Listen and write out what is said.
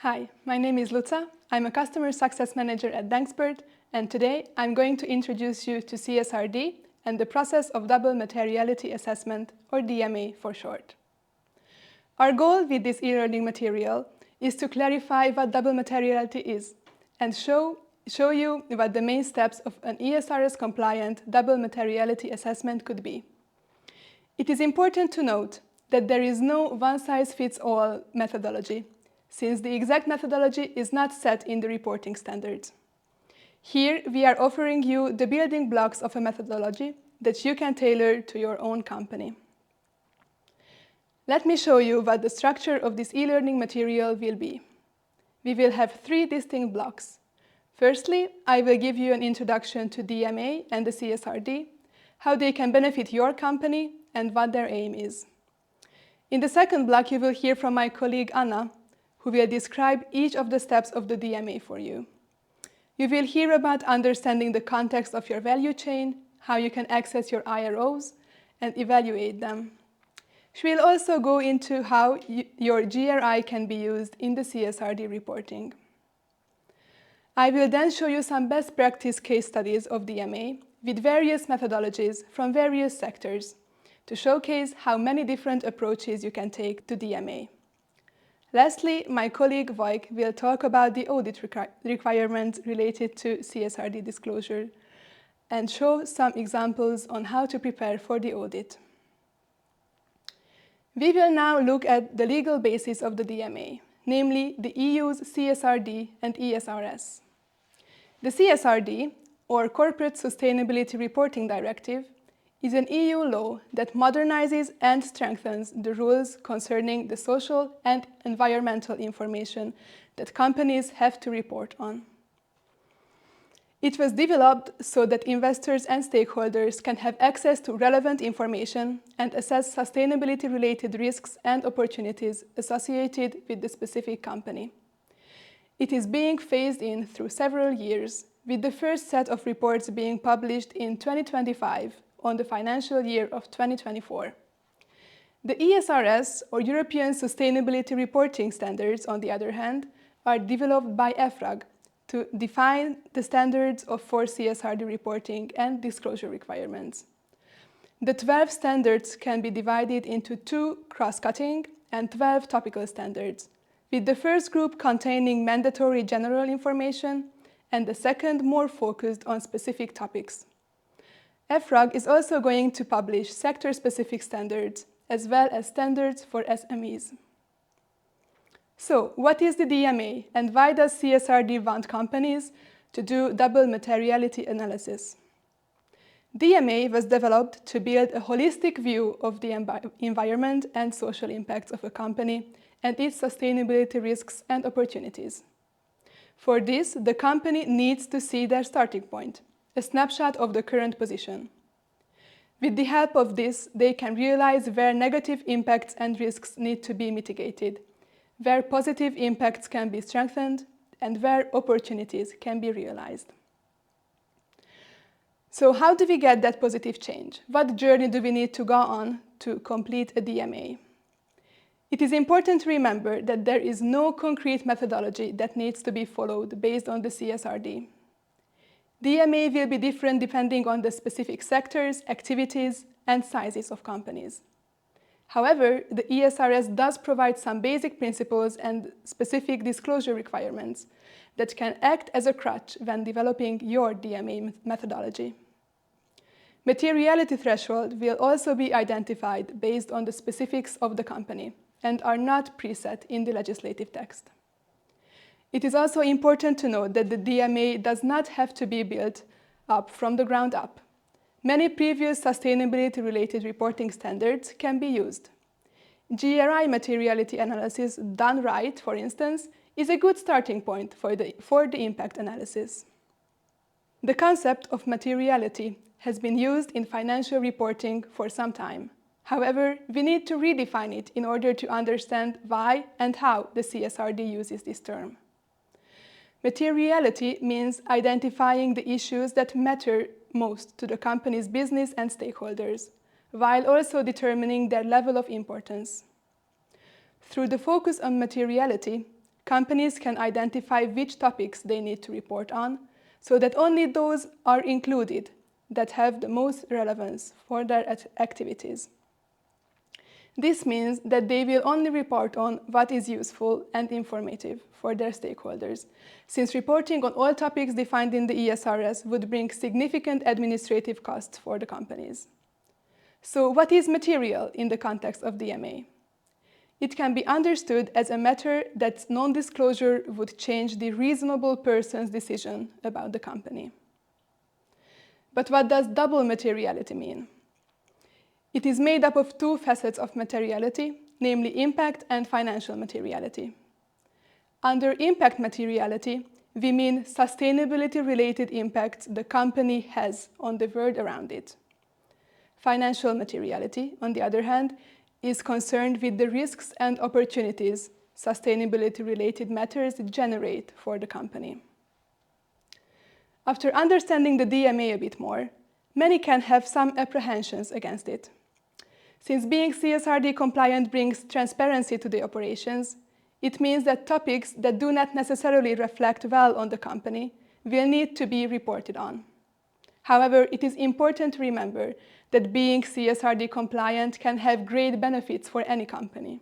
Hi, my name is Luca. I'm a Customer Success Manager at Dankspert, and today I'm going to introduce you to CSRD and the process of Double Materiality Assessment, or DMA for short. Our goal with this e-learning material is to clarify what double materiality is and show you what the main steps of an ESRS-compliant double materiality assessment could be. It is important to note that there is no one-size-fits-all methodology, since the exact methodology is not set in the reporting standards. Here, we are offering you the building blocks of a methodology that you can tailor to your own company. Let me show you what the structure of this e-learning material will be. We will have three distinct blocks. Firstly, I will give you an introduction to DMA and the CSRD, how they can benefit your company, and what their aim is. In the second block, you will hear from my colleague Anna, who will describe each of the steps of the DMA for you. You will hear about understanding the context of your value chain, how you can access your IROs, and evaluate them. She will also go into how your GRI can be used in the CSRD reporting. I will then show you some best practice case studies of DMA with various methodologies from various sectors to showcase how many different approaches you can take to DMA. Lastly, my colleague Vojk will talk about the audit requirements related to CSRD disclosure and show some examples on how to prepare for the audit. We will now look at the legal basis of the DMA, namely the EU's CSRD and ESRS. The CSRD, or Corporate Sustainability Reporting Directive, is an EU law that modernizes and strengthens the rules concerning the social and environmental information that companies have to report on. It was developed so that investors and stakeholders can have access to relevant information and assess sustainability-related risks and opportunities associated with the specific company. It is being phased in through several years, with the first set of reports being published in 2025 on the financial year of 2024. The ESRS, or European Sustainability Reporting Standards, on the other hand, are developed by EFRAG to define the standards for CSRD reporting and disclosure requirements. The 12 standards can be divided into 2 cross-cutting and 12 topical standards, with the first group containing mandatory general information and the second more focused on specific topics. EFRAG is also going to publish sector-specific standards, as well as standards for SMEs. So, what is the DMA, and why does CSRD want companies to do double materiality analysis? DMA was developed to build a holistic view of the environment and social impacts of a company and its sustainability risks and opportunities. For this, the company needs to see their starting point, a snapshot of the current position. With the help of this, they can realize where negative impacts and risks need to be mitigated, where positive impacts can be strengthened, and where opportunities can be realized. So how do we get that positive change? What journey do we need to go on to complete a DMA? It is important to remember that there is no concrete methodology that needs to be followed based on the CSRD. DMA will be different depending on the specific sectors, activities, and sizes of companies. However, the ESRS does provide some basic principles and specific disclosure requirements that can act as a crutch when developing your DMA methodology. Materiality threshold will also be identified based on the specifics of the company and are not preset in the legislative text. It is also important to note that the DMA does not have to be built up from the ground up. Many previous sustainability-related reporting standards can be used. GRI materiality analysis done right, for instance, is a good starting point for the impact analysis. The concept of materiality has been used in financial reporting for some time. However, we need to redefine it in order to understand why and how the CSRD uses this term. Materiality means identifying the issues that matter most to the company's business and stakeholders, while also determining their level of importance. Through the focus on materiality, companies can identify which topics they need to report on, so that only those are included that have the most relevance for their activities. This means that they will only report on what is useful and informative for their stakeholders, since reporting on all topics defined in the ESRS would bring significant administrative costs for the companies. So what is material in the context of DMA? It can be understood as a matter that non-disclosure would change the reasonable person's decision about the company. But what does double materiality mean? It is made up of two facets of materiality, namely impact and financial materiality. Under impact materiality, we mean sustainability-related impacts the company has on the world around it. Financial materiality, on the other hand, is concerned with the risks and opportunities sustainability-related matters generate for the company. After understanding the DMA a bit more, many can have some apprehensions against it. Since being CSRD compliant brings transparency to the operations, it means that topics that do not necessarily reflect well on the company will need to be reported on. However, it is important to remember that being CSRD compliant can have great benefits for any company.